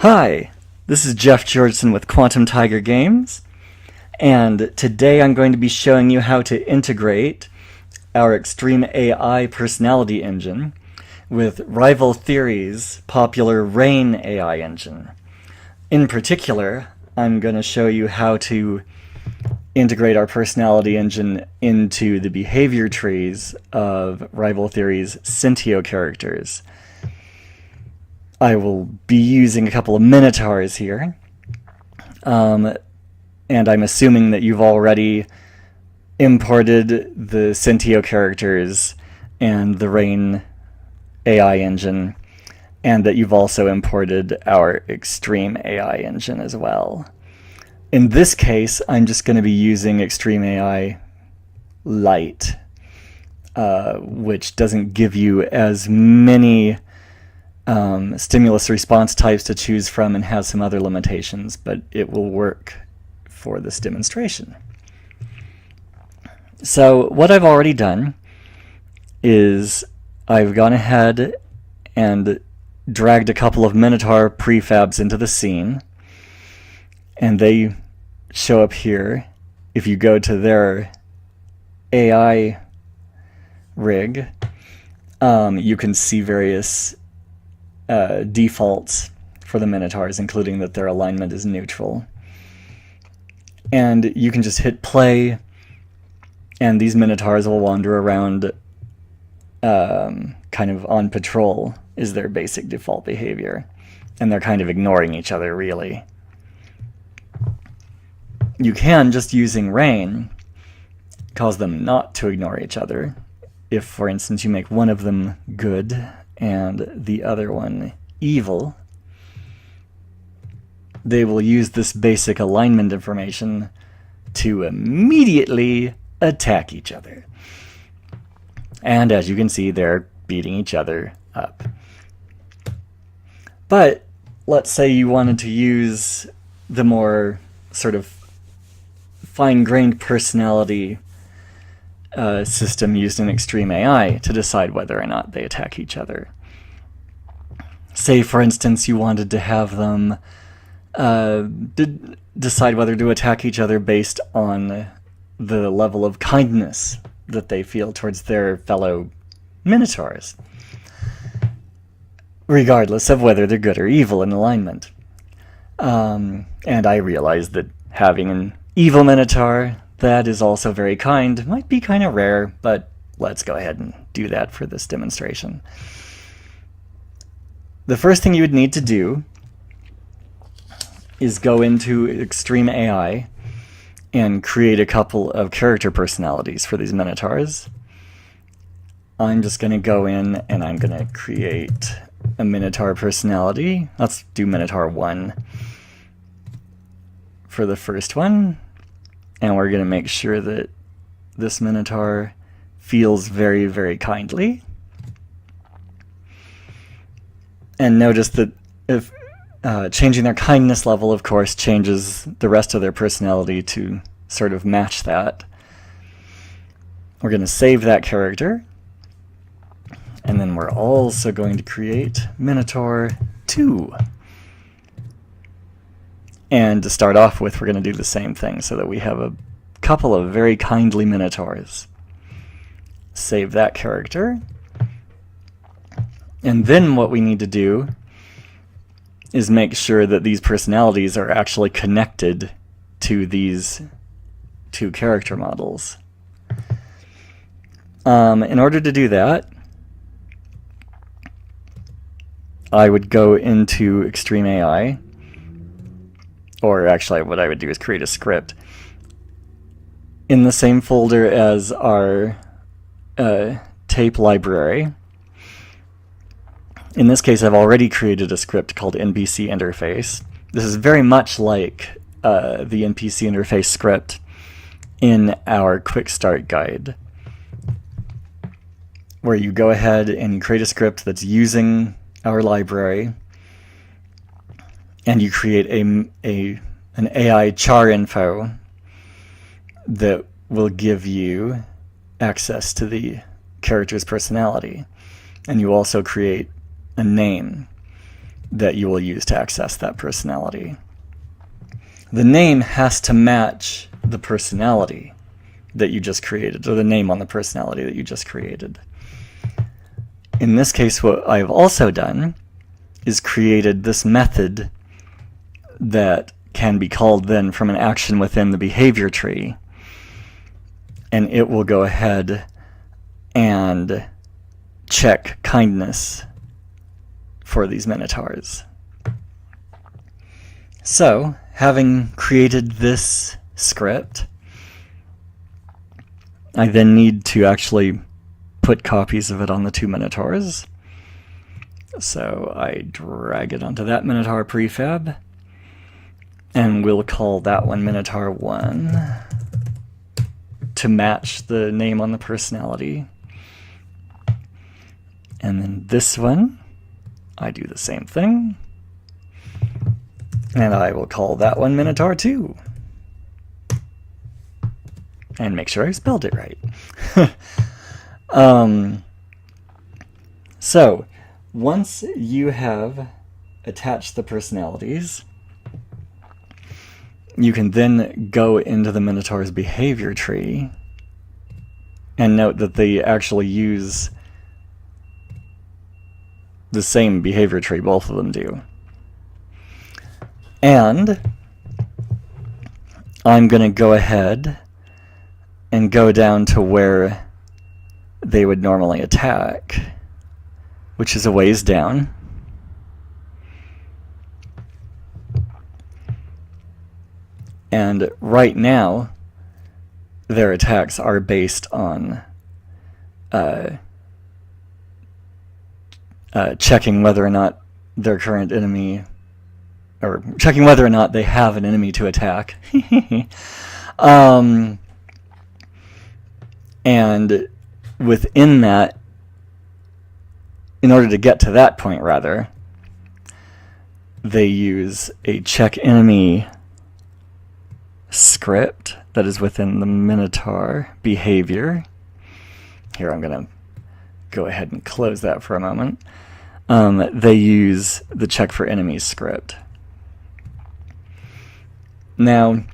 Hi, this is Jeff Georgeson with Quantum Tiger Games, and today I'm going to be showing you how to integrate our ExAI personality engine with Rival Theory's popular Rain AI engine. In particular, I'm going to show you how to integrate our personality engine into the behavior trees of Rival Theory's Scintio characters. I will be using a couple of minotaurs here, and I'm assuming that you've already imported the Scintio characters and the Rain AI engine, and that you've also imported our Extreme AI engine as well. In this case, I'm just going to be using Extreme AI Lite, which doesn't give you as many stimulus response types to choose from and has some other limitations, but it will work for this demonstration. So what I've already done is I've gone ahead and dragged a couple of Minotaur prefabs into the scene, and they show up here. If you go to their AI rig, you can see various defaults for the Minotaurs, including that their alignment is neutral. And you can just hit play, and these Minotaurs will wander around kind of on patrol is their basic default behavior. And they're kind of ignoring each other, really. You can, just using Rain, cause them not to ignore each other. If, for instance, you make one of them good and the other one evil, they will use this basic alignment information to immediately attack each other. And as you can see, they're beating each other up. But let's say you wanted to use the more sort of fine-grained personality system used in Extreme AI to decide whether or not they attack each other. Say, for instance, you wanted to have them decide whether to attack each other based on the level of kindness that they feel towards their fellow Minotaurs, regardless of whether they're good or evil in alignment. And I realize that having an evil Minotaur that is also very kind might be kind of rare, but let's go ahead and do that for this demonstration. The first thing you would need to do is go into Extreme AI and create a couple of character personalities for these Minotaurs. I'm just going to go in and I'm going to create a Minotaur personality. Let's do Minotaur 1 for the first one. And we're going to make sure that this Minotaur feels very, very kindly. And notice that if changing their kindness level, of course, changes the rest of their personality to sort of match that. We're going to save that character. And then we're also going to create Minotaur 2. And to start off with, we're going to do the same thing so that we have a couple of very kindly Minotaurs. Save that character. And then what we need to do is make sure that these personalities are actually connected to these two character models. In order to do that, I would go into Extreme AI, or actually what I would do is create a script in the same folder as our tape library. In this case, I've already created a script called NPC interface. This is very much like the NPC interface script in our quick start guide, where you go ahead and you create a script that's using our library, and you create an AI char info that will give you access to the character's personality. And you also create a name. that you will use to access that personality. The name has to match the personality that you just created, or the name on the personality that you just created. In this case, what I've also done is created this method that can be called then from an action within the behavior tree, and it will go ahead and check kindness for these minotaurs. So, having created this script, I then need to actually put copies of it on the two minotaurs. So I drag it onto that minotaur prefab, and we'll call that one Minotaur 1 to match the name on the personality. And then this one, I do the same thing. And I will call that one Minotaur 2. And make sure I spelled it right. So, once you have attached the personalities, you can then go into the Minotaur's behavior tree and note that they actually use the same behavior tree, both of them do. And I'm going to go ahead and go down to where they would normally attack, which is a ways down. And right now, their attacks are based on checking whether or not their current enemy, or checking whether or not they have an enemy to attack. And within that, in order to get to that point, rather, they use a check enemy script that is within the Minotaur behavior. Here, I'm going to go ahead and close that for a moment. They use the check for enemies script. Now,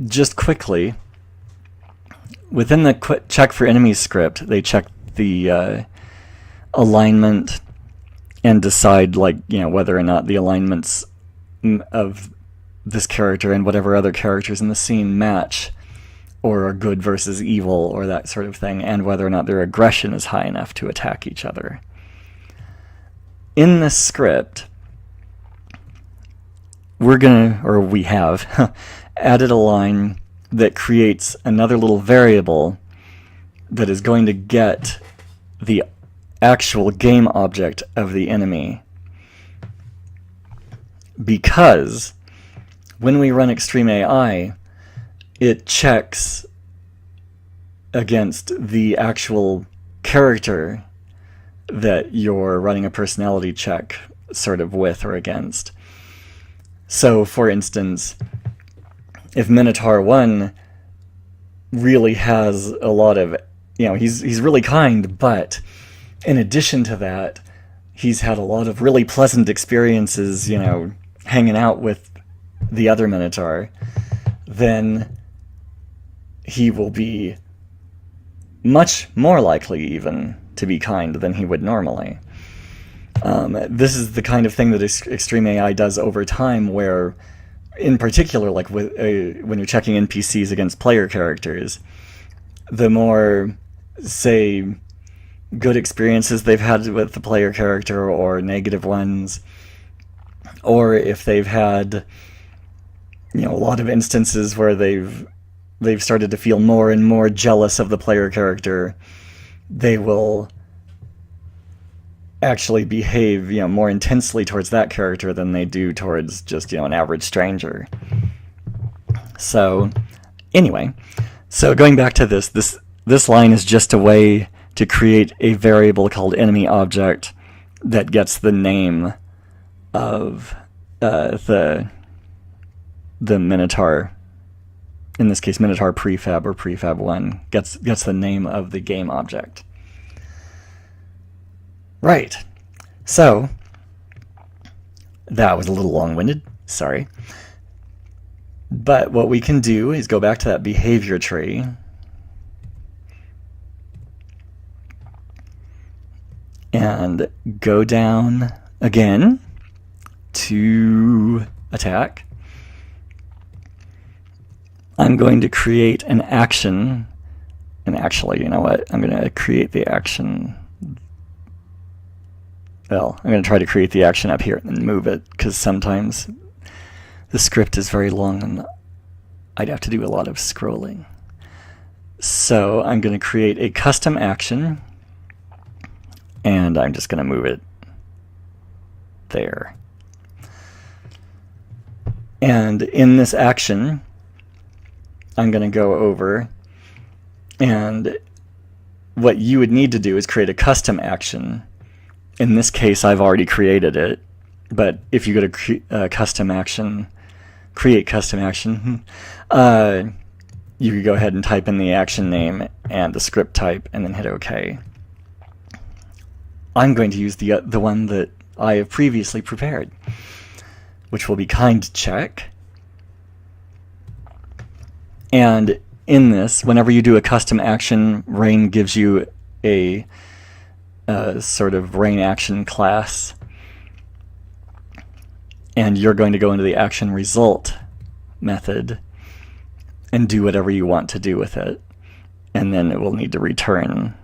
just quickly, within the check for enemies script, they check the alignment and decide, whether or not the alignments of this character and whatever other characters in the scene match, or are good versus evil, or that sort of thing, and whether or not their aggression is high enough to attack each other. In this script, we have added a line that creates another little variable that is going to get the actual game object of the enemy. Because when we run ExAI, it checks against the actual character that you're running a personality check sort of with or against. So, for instance, if Minotaur 1 really has a lot of, he's really kind, but in addition to that, he's had a lot of really pleasant experiences, hanging out with the other Minotaur, then he will be much more likely even to be kind than he would normally. This is the kind of thing that ExAI does over time, where, in particular, when you're checking NPCs against player characters, the more, say, good experiences they've had with the player character, or negative ones, or if they've had, a lot of instances where they've started to feel more and more jealous of the player character, they will actually behave, more intensely towards that character than they do towards just, an average stranger. So, anyway, going back to this line is just a way to create a variable called enemy object that gets the name of the Minotaur. In this case, Minotaur prefab, or prefab 1, gets the name of the game object. Right. So, That was a little long-winded, sorry. But what we can do is go back to that behavior tree and go down again to attack. I'm going to create an action, and actually, you know what? I'm going to create the action. Well, I'm going to try to create the action up here and then move it, because sometimes the script is very long and I'd have to do a lot of scrolling. So I'm going to create a custom action, and I'm just going to move it there. And in this action, I'm going to go over, and what you would need to do is create a custom action. In this case, I've already created it, but if you go to custom action, create custom action, you could go ahead and type in the action name and the script type and then hit OK. I'm going to use the one that I have previously prepared, which will be kind check. And in this, whenever you do a custom action, Rain gives you a sort of Rain action class, and you're going to go into the action result method and do whatever you want to do with it, and then it will need to return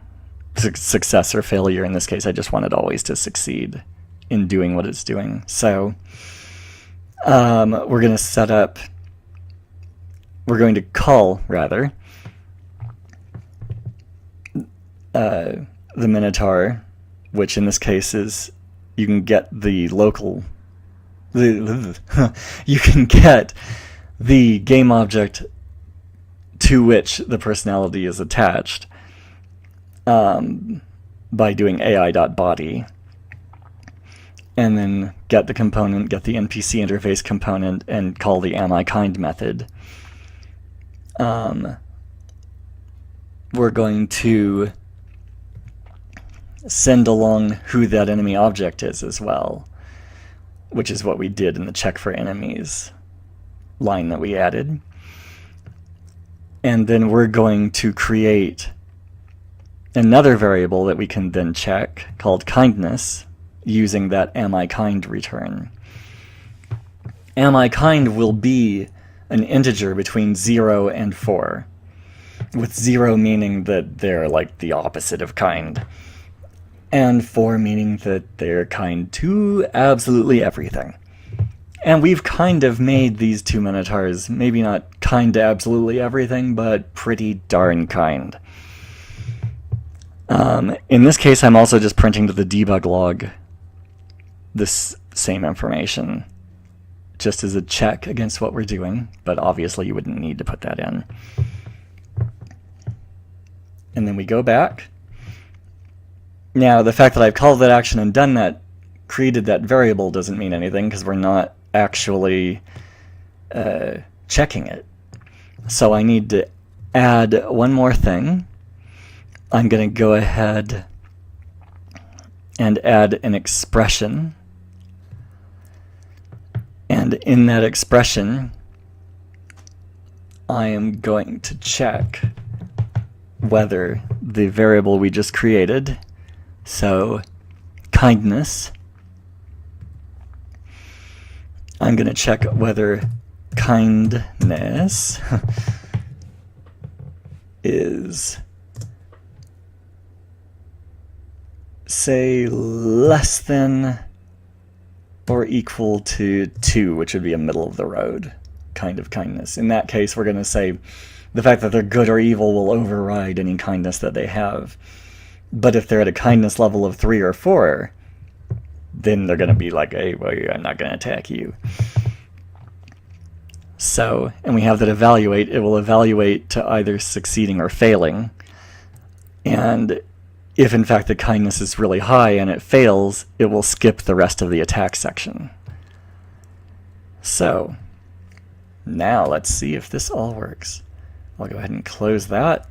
success or failure. In this case, I just want it always to succeed in doing what it's doing. So we're going to call, rather, the Minotaur, which in this case is, you can get the local, you can get the game object to which the personality is attached by doing ai.body, and then get the component, get the NPC interface component, and call the AmiKind method. We're going to send along who that enemy object is as well, which is what we did in the check for enemies line that we added. And then we're going to create another variable that we can then check called kindness using that AmiKind return. AmiKind will be an integer between 0 and 4, with 0 meaning that they're like the opposite of kind, and 4 meaning that they're kind to absolutely everything. And we've kind of made these two Minotaurs maybe not kind to absolutely everything, but pretty darn kind. In this case, I'm also just printing to the debug log this same information, just as a check against what we're doing, but obviously you wouldn't need to put that in. And then we go back. Now, the fact that I've called that action and done that, created that variable, doesn't mean anything, because we're not actually checking it. So I need to add one more thing. I'm going to go ahead and add an expression. And in that expression, I am going to check whether the variable we just created, so kindness, I'm going to check whether kindness is, say, less than or equal to 2, which would be a middle of the road kind of kindness. In that case, we're going to say the fact that they're good or evil will override any kindness that they have. But if they're at a kindness level of 3 or 4, then they're going to be like, hey, well, I'm not going to attack you. So, and we have that evaluate. It will evaluate to either succeeding or failing. And if in fact the kindness is really high and it fails, it will skip the rest of the attack section. So, now let's see if this all works. I'll go ahead and close that.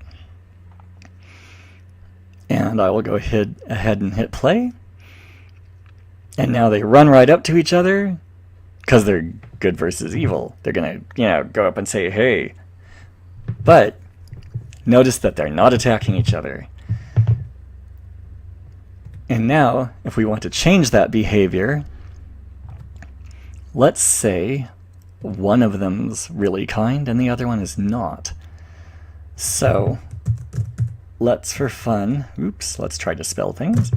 And I will go ahead and hit play. And now they run right up to each other. because they're good versus evil. They're going to, go up and say, hey. But notice that they're not attacking each other. And now, if we want to change that behavior, let's say one of them's really kind and the other one is not. So let's, for fun, let's try to spell things.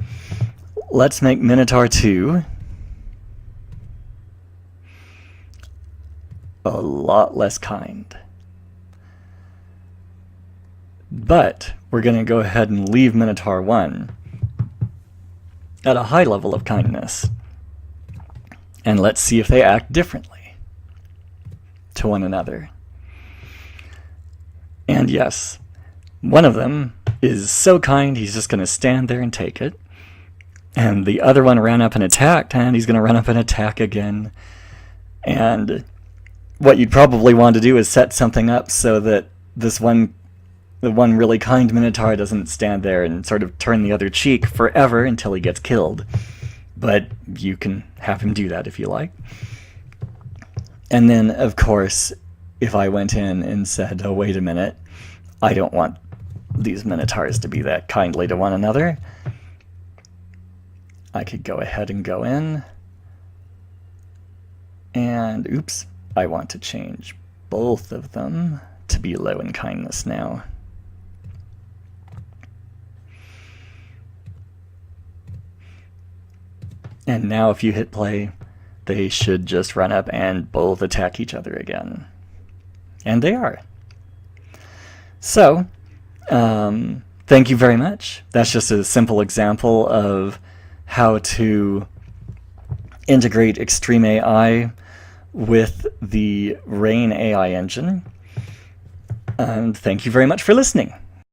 Let's make Minotaur 2 a lot less kind. But we're going to go ahead and leave Minotaur 1 at a high level of kindness. And let's see if they act differently to one another. And yes, one of them is so kind he's just going to stand there and take it. And the other one ran up and attacked, and he's going to run up and attack again. And what you'd probably want to do is set something up so that the one really kind Minotaur doesn't stand there and sort of turn the other cheek forever until he gets killed. But you can have him do that if you like. And then, of course, if I went in and said, oh, wait a minute, I don't want these Minotaurs to be that kindly to one another, I could go ahead and go in. And, oops, I want to change both of them to be low in kindness now. And now if you hit play, they should just run up and both attack each other again. And they are. So, thank you very much. That's just a simple example of how to integrate Extreme AI with the Rain AI engine. And thank you very much for listening.